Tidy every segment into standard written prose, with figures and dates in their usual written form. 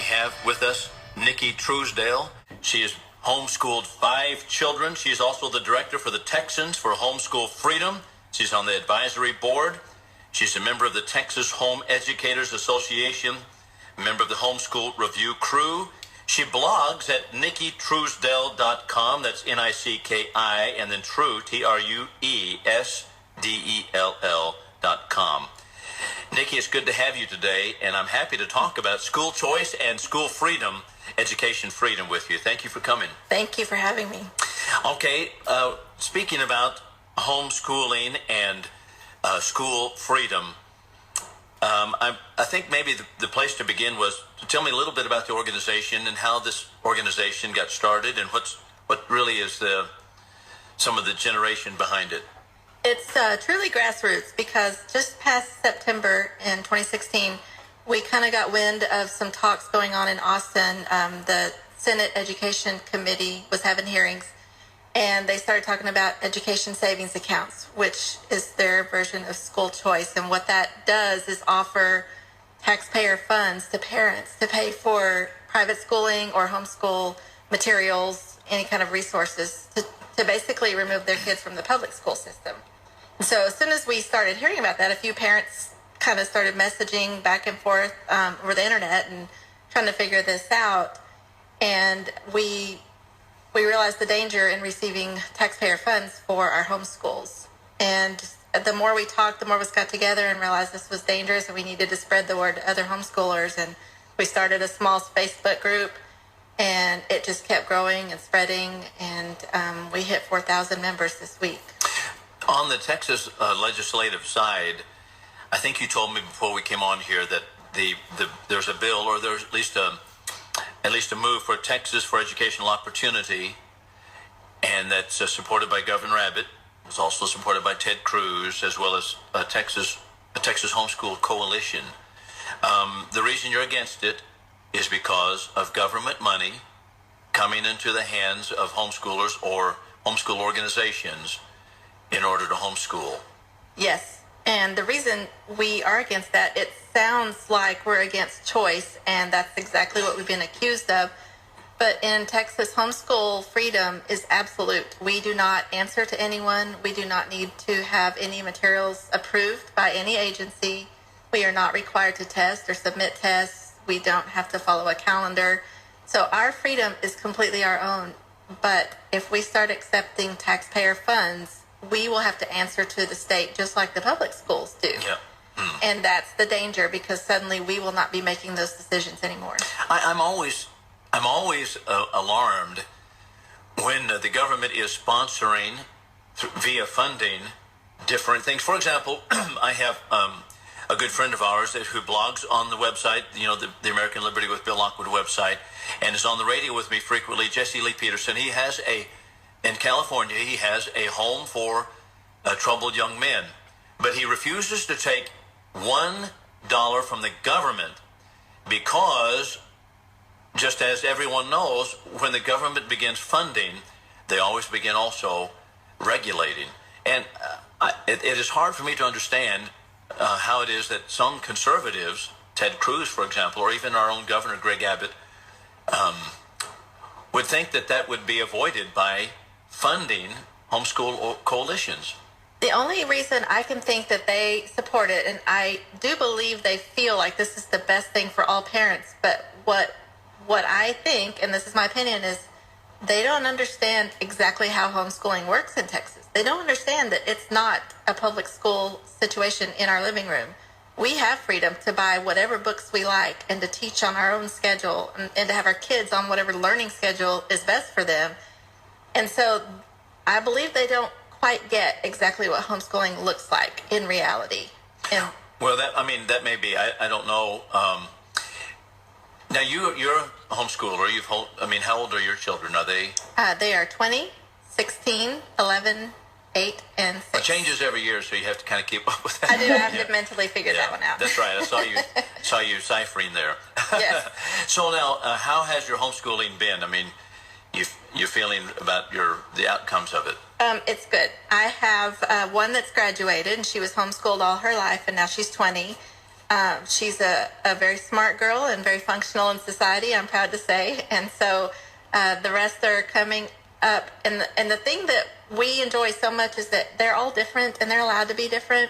have with us Nicki Truesdell. She has homeschooled 5 children. She is also the director for the Texans for Homeschool Freedom. She's on the advisory board. She's a member of the Texas Home Educators Association, a member of the Homeschool Review Crew. She blogs at NickiTruesdell.com. That's Nicki and then True, TRUESDELL.com. Nicki, it's good to have you today, and I'm happy to talk about school choice and school freedom, education freedom with you. Thank you for coming. Thank you for having me. Okay, speaking about homeschooling and school freedom, I think maybe the place to begin was to tell me a little bit about the organization and how this organization got started and what really is some of the generation behind it. It's truly grassroots because just past September in 2016, we kind of got wind of some talks going on in Austin. The Senate Education Committee was having hearings, and they started talking about education savings accounts, which is their version of school choice. And what that does is offer taxpayer funds to parents to pay for private schooling or homeschool materials, any kind of resources to basically remove their kids from the public school system. So as soon as we started hearing about that, a few parents kind of started messaging back and forth over the internet and trying to figure this out. And we realized the danger in receiving taxpayer funds for our homeschools. And the more we talked, the more we got together and realized this was dangerous and we needed to spread the word to other homeschoolers. And we started a small Facebook group, and it just kept growing and spreading. And we hit 4,000 members this week. On the Texas legislative side, I think you told me before we came on here that there's a bill, or there's at least a move for Texas for educational opportunity, and that's supported by Governor Abbott. It's also supported by Ted Cruz, as well as a Texas Homeschool Coalition. The reason you're against it is because of government money coming into the hands of homeschoolers or homeschool organizations in order to homeschool. Yes, and the reason we are against that, it sounds like we're against choice, and that's exactly what we've been accused of. But in Texas, homeschool freedom is absolute. We do not answer to anyone. We do not need to have any materials approved by any agency. We are not required to test or submit tests. We don't have to follow a calendar. So our freedom is completely our own. But if we start accepting taxpayer funds, we will have to answer to the state just like the public schools do. Yeah. And that's the danger, because suddenly we will not be making those decisions anymore. I'm always alarmed when the government is sponsoring via funding different things. For example, I have a good friend of ours who blogs on the website, the American Liberty with Bill Lockwood website, and is on the radio with me frequently, Jesse Lee Peterson. He has in California, he has a home for troubled young men, but he refuses to take $1 from the government because, just as everyone knows, when the government begins funding, they always begin also regulating. And it is hard for me to understand how it is that some conservatives, Ted Cruz, for example, or even our own Governor Greg Abbott, would think that would be avoided by funding homeschool coalitions. The only reason I can think that they support it, and I do believe they feel like this is the best thing for all parents, but what I think, and this is my opinion, is they don't understand exactly how homeschooling works in Texas. They don't understand that it's not a public school situation in our living room. We have freedom to buy whatever books we like and to teach on our own schedule and to have our kids on whatever learning schedule is best for them. And so I believe they don't quite get exactly what homeschooling looks like in reality. And well, that may be. I don't know. Now you're a homeschooler. How old are your children? Are they? They are 20, 16, 11, 8, and 6. It changes every year, so you have to kind of keep up with that. I do have to mentally figure that one out. That's right. I saw you ciphering there. Yes. So now, how has your homeschooling been? You're feeling about the outcomes of it? It's good. I have one that's graduated, and she was homeschooled all her life, and now she's 20. She's a very smart girl and very functional in society, I'm proud to say. And so the rest are coming up. And the thing that we enjoy so much is that they're all different and they're allowed to be different.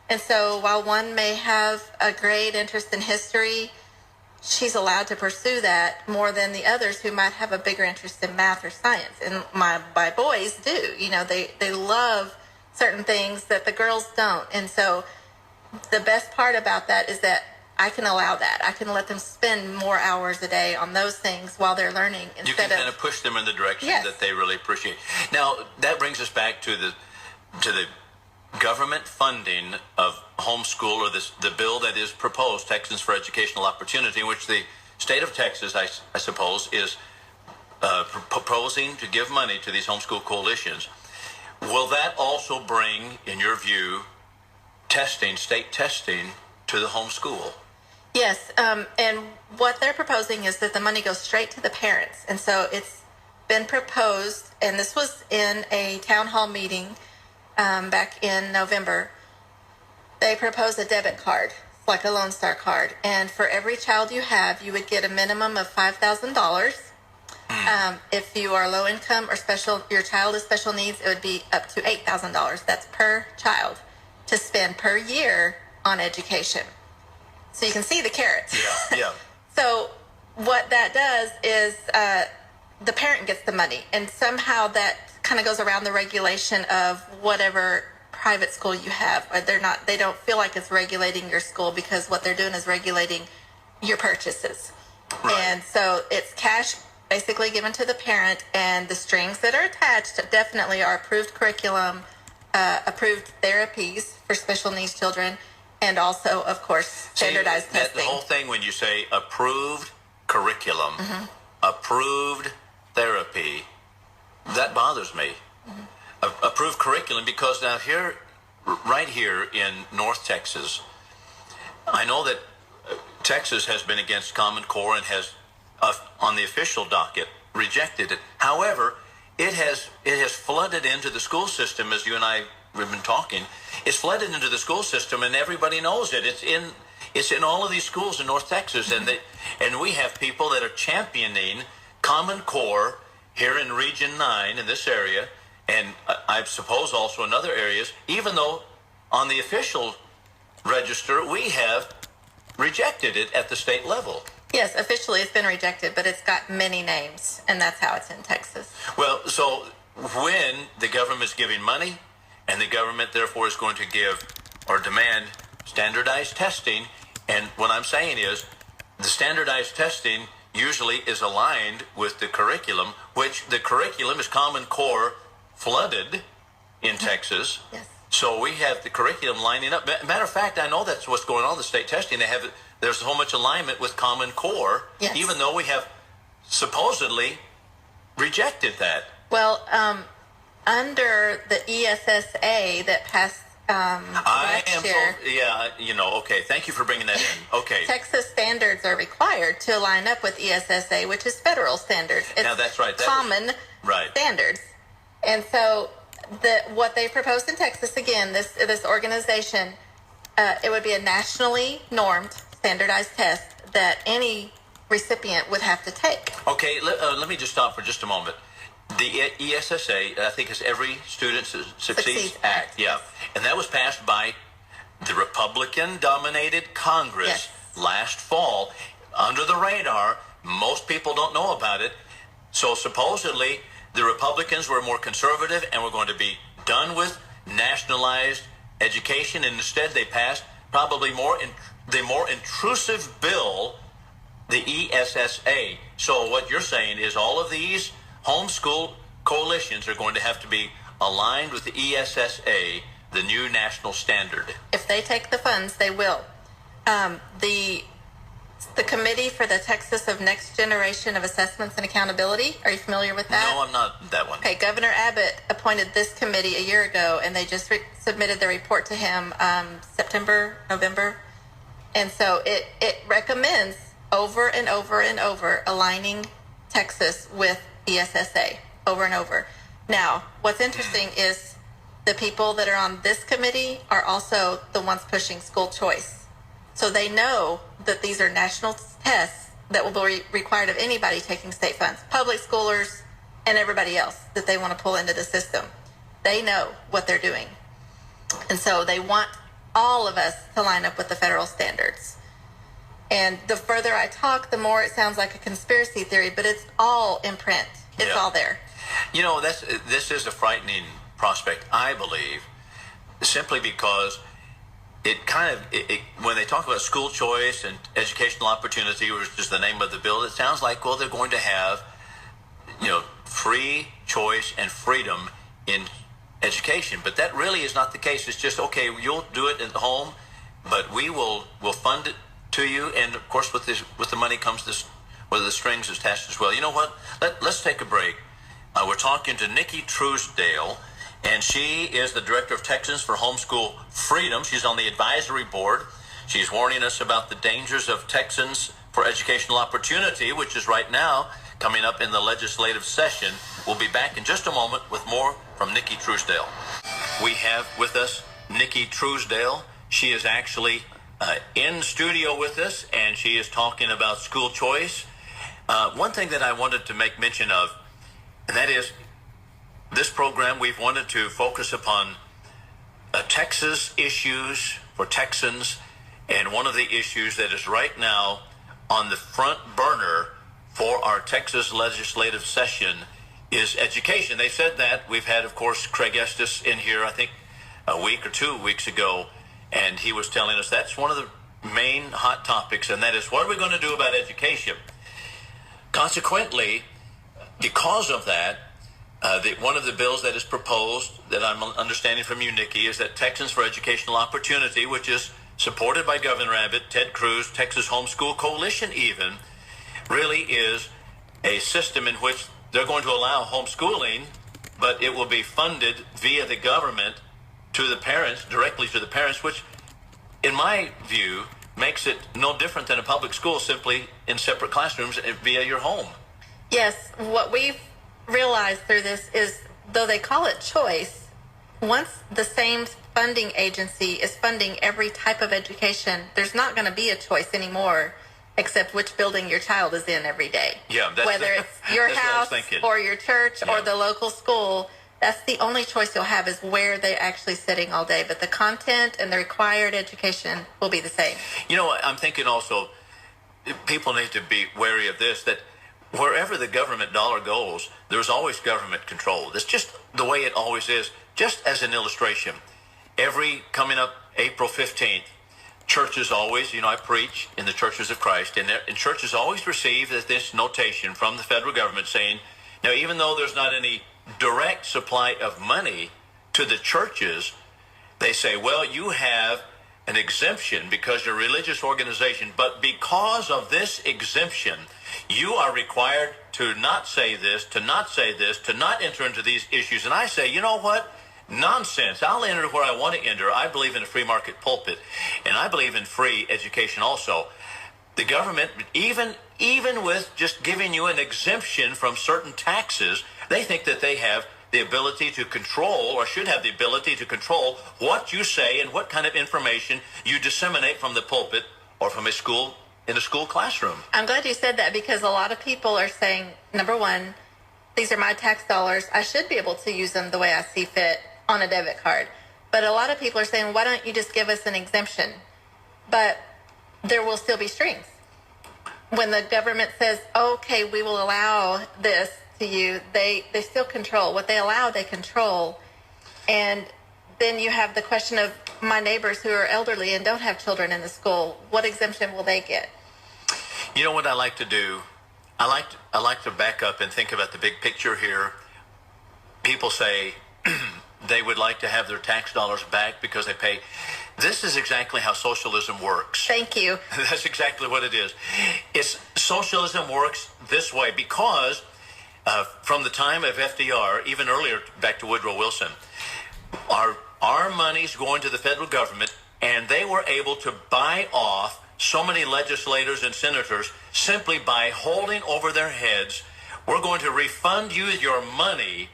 And so while one may have a great interest in history, she's allowed to pursue that more than the others who might have a bigger interest in math or science. And my boys do. You know, they love certain things that the girls don't. And so the best part about that is that I can allow that. I can let them spend more hours a day on those things while they're learning. You can kind of push them in the direction that they really appreciate. Now, that brings us back to the government funding of homeschool, or the bill that is proposed, Texans for Educational Opportunity, in which the state of Texas, I suppose, is proposing to give money to these homeschool coalitions. Will that also bring, in your view, state testing to the homeschool? Yes, and what they're proposing is that the money goes straight to the parents. And so it's been proposed, and this was in a town hall meeting back in November. They proposed a debit card, like a Lone Star card. And for every child you have, you would get a minimum of $5,000. If you are low income or your child is special needs, it would be up to $8,000. That's per child to spend per year on education. So you can see the carrots. Yeah. So what that does is the parent gets the money, and somehow that kind of goes around the regulation of whatever private school you have. Or they don't feel like it's regulating your school, because what they're doing is regulating your purchases. Right. And so it's cash basically given to the parent, and the strings that are attached definitely are approved curriculum, approved therapies for special needs children, and also, of course, standardized testing. The whole thing, when you say approved curriculum, approved therapy, that bothers me. Approved curriculum, because now right here in North Texas, I know that Texas has been against Common Core and has, on the official docket, rejected it. However, it has flooded into the school system, as you and I have been talking. It's flooded into the school system, and everybody knows it. It's in all of these schools in North Texas, and we have people that are championing Common Core here in Region 9 in this area, and I suppose also in other areas, even though on the official register we have rejected it at the state level. Yes, officially it's been rejected, but it's got many names, and that's how it's in Texas. Well, so when the government's giving money, and the government therefore is going to give or demand standardized testing, and what I'm saying is the standardized testing usually is aligned with the curriculum, which the curriculum is Common Core flooded in Texas. Yes. So we have the curriculum lining up. Matter of fact, I know that's what's going on in the state testing. There's so much alignment with Common Core, yes, even though we have supposedly rejected that. Well, under the ESSA that passed last year. Okay. Thank you for bringing that in. Okay. Texas standards are required to line up with ESSA, which is federal standards. It's now that's right. Common standards. And so what they proposed in Texas, again, this organization, it would be a nationally normed standardized test that any recipient would have to take. Okay, let me just stop for just a moment. The ESSA, I think, is Every Student Succeeds Act. Yeah. And that was passed by the Republican-dominated Congress last fall. Under the radar, most people don't know about it. So supposedly, the Republicans were more conservative and were going to be done with nationalized education, and instead they passed probably the more intrusive bill, the ESSA. So what you're saying is all of these homeschool coalitions are going to have to be aligned with the ESSA, the new national standard. If they take the funds, they will. The Committee for the Texas of Next Generation of Assessments and Accountability, are you familiar with that? No, I'm not that one. Okay, Governor Abbott appointed this committee a year ago, and they just submitted the report to him September, November. And so it recommends over and over and over aligning Texas with ESSA over and over. Now, what's interesting is the people that are on this committee are also the ones pushing school choice. So they know that these are national tests that will be required of anybody taking state funds, public schoolers and everybody else that they want to pull into the system. They know what they're doing. And so they want all of us to line up with the federal standards. And the further I talk, the more it sounds like a conspiracy theory, but it's all in print. It's all there. You know, this is a frightening prospect, I believe, simply because it kind of, when they talk about school choice and educational opportunity, which is the name of the bill, it sounds like, well, they're going to have, you know, free choice and freedom in education. But that really is not the case. It's just, okay, you'll do it at home, but we'll fund it to you. And of course, with the money comes this, whether the strings attached as well. You know what? Let's take a break. We're talking to Nicki Truesdell, and she is the director of Texans for Homeschool Freedom. She's on the advisory board. She's warning us about the dangers of Texans for Educational Opportunity, which is right now coming up in the legislative session. We'll be back in just a moment with more from Nicki Truesdell. We have with us Nicki Truesdell. She is actually in studio with us, and she is talking about school choice. One thing that I wanted to make mention of, and that is this program, we've wanted to focus upon Texas issues for Texans, and one of the issues that is right now on the front burner for our Texas legislative session is education. They said that. We've had, of course, Craig Estes in here, I think, a week or 2 weeks ago, and he was telling us that's one of the main hot topics, and that is, what are we going to do about education? Consequently, because of that, one of the bills that is proposed, that I'm understanding from you, Nicki, is that Texans for Educational Opportunity, which is supported by Governor Abbott, Ted Cruz, Texas Homeschool Coalition even, really is a system in which they're going to allow homeschooling, but it will be funded via the government to the parents, directly to the parents, which, in my view, makes it no different than a public school, simply in separate classrooms via your home. Yes, what we've realized through this is, though they call it choice, once the same funding agency is funding every type of education, there's not going to be a choice anymore except which building your child is in every day. Yeah, whether it's your house or your church or the local school, that's the only choice you'll have, is where they're actually sitting all day. But the content and the required education will be the same. You know, I'm thinking also, people need to be wary of this, that wherever the government dollar goes, there's always government control. That's just the way it always is. Just as an illustration, coming up April 15th, churches always, you know, I preach in the Churches of Christ, and churches always receive this notation from the federal government saying, now, even though there's not any direct supply of money to the churches, they say, well, you have an exemption because you're a religious organization, but because of this exemption, you are required to not say this, to not say this, to not enter into these issues. And I say, you know what? Nonsense. I'll enter where I want to enter. I believe in a free market pulpit, and I believe in free education also. The government, even with just giving you an exemption from certain taxes, they think that they have the ability to control, or should have the ability to control, what you say and what kind of information you disseminate from the pulpit or from in a school classroom. I'm glad you said that, because a lot of people are saying, number one, these are my tax dollars. I should be able to use them the way I see fit on a debit card. But a lot of people are saying, why don't you just give us an exemption? But there will still be strings. When the government says, okay, we will allow this to you, they still control. What they allow, they control. And then you have the question of my neighbors who are elderly and don't have children in the school. What exemption will they get? You know what I like to do? I like to back up and think about the big picture here. People say they would like to have their tax dollars back because they pay. This is exactly how socialism works. Thank you. That's exactly what it is. Socialism works this way because from the time of FDR, even earlier, back to Woodrow Wilson, our money's going to the federal government, and they were able to buy off so many legislators and senators simply by holding over their heads, we're going to refund you your money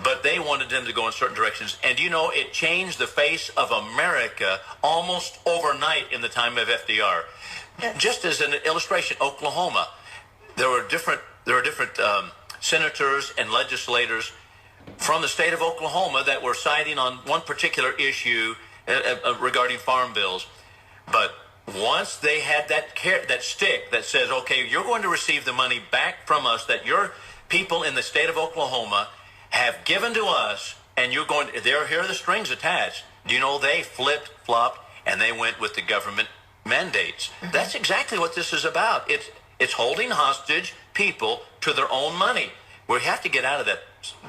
but they wanted them to go in certain directions. And you know, it changed the face of America almost overnight in the time of FDR. Yes. Just as an illustration, Oklahoma, there were different senators and legislators from the state of Oklahoma that were siding on one particular issue regarding farm bills. But once they had that stick that says, okay, you're going to receive the money back from us that your people in the state of Oklahoma have given to us, and here are the strings attached. Do you know they flip-flopped and they went with the government mandates? Mm-hmm. That's exactly what this is about. It's holding hostage people to their own money. We have to get out of that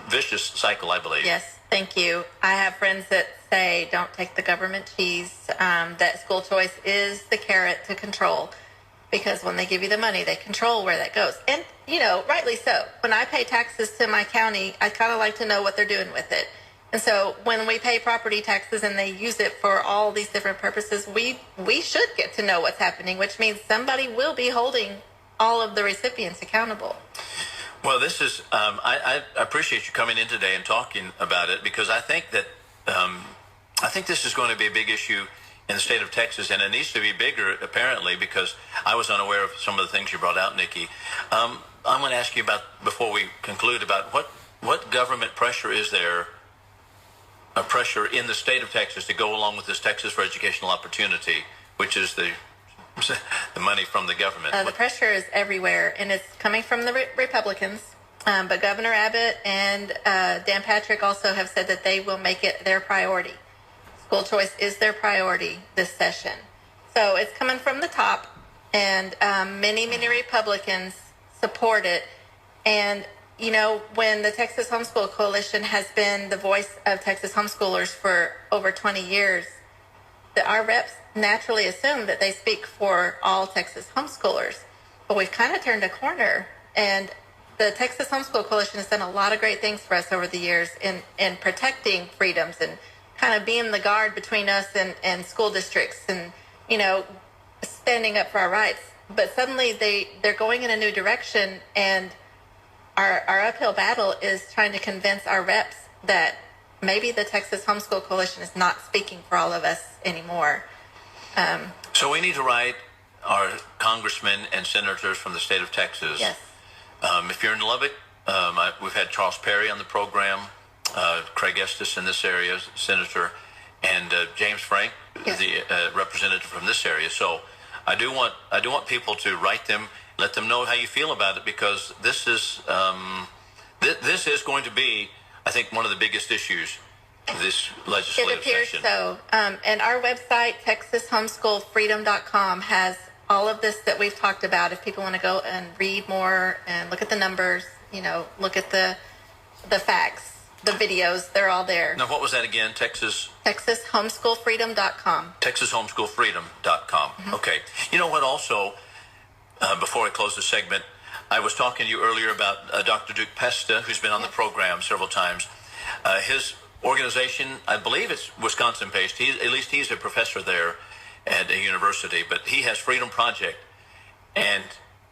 vicious cycle, I believe. Yes, thank you. I have friends that say don't take the government cheese, that school choice is the carrot to control, because when they give you the money, they control where that goes. And, you know, rightly so. When I pay taxes to my county, I kind of like to know what they're doing with it. And so when we pay property taxes and they use it for all these different purposes, we should get to know what's happening, which means somebody will be holding all of the recipients accountable. Well, this is, I appreciate you coming in today and talking about it, because I think that, I think this is going to be a big issue in the state of Texas, and it needs to be bigger, apparently, because I was unaware of some of the things you brought out, Nicki. I'm going to ask you about, before we conclude, about what government pressure is there, a pressure in the state of Texas to go along with this Texas for Educational Opportunity, which is the money from the government. The pressure is everywhere, and it's coming from the Republicans. But Governor Abbott and Dan Patrick also have said that they will make it their priority. School choice is their priority this session. So it's coming from the top, and many Republicans support it. And, you know, when the Texas Homeschool Coalition has been the voice of Texas homeschoolers for over 20 years, our reps naturally assume that they speak for all Texas homeschoolers. But we've kind of turned a corner, and the Texas Homeschool Coalition has done a lot of great things for us over the years in protecting freedoms and kind of being the guard between us and school districts and, you know, standing up for our rights. But suddenly they're going in a new direction, and our uphill battle is trying to convince our reps that maybe the Texas Homeschool Coalition is not speaking for all of us anymore. So we need to write our congressmen and senators from the state of Texas. Yes. If you're in Lubbock, we've had Charles Perry on the program, Craig Estes in this area, senator, and James Frank, yes, the representative from this area. So I do want people to write them, let them know how you feel about it, because this is this is going to be, I think, one of the biggest issues this legislative It appears session. so. And our website, TexasHomeschoolFreedom.com, has all of this that we've talked about. If people want to go and read more and look at the numbers, you know, look at the facts, the videos, they're all there. Now, what was that again? TexasHomeschoolFreedom.com. TexasHomeschoolFreedom.com. Mm-hmm. Okay. You know what, also, before I close the segment, I was talking to you earlier about Dr. Duke Pesta, who's been on the program several times. His organization, I believe it's Wisconsin-based. At least he's a professor there at a university, but he has Freedom Project. And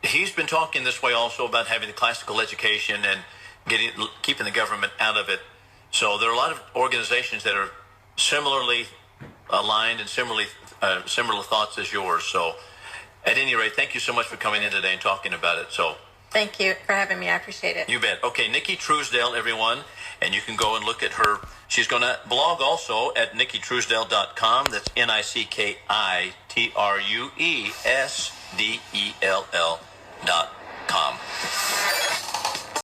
he's been talking this way also about having the classical education and keeping the government out of it. So there are a lot of organizations that are similarly aligned and similar thoughts as yours. So at any rate, thank you so much for coming in today and talking about it. So Thank you for having me. I appreciate it. you bet. Okay, Nicki Truesdell, everyone, and you can go and look at her. She's going to blog also at NickiTruesdell.com. That's NICKITRUESDELL.com.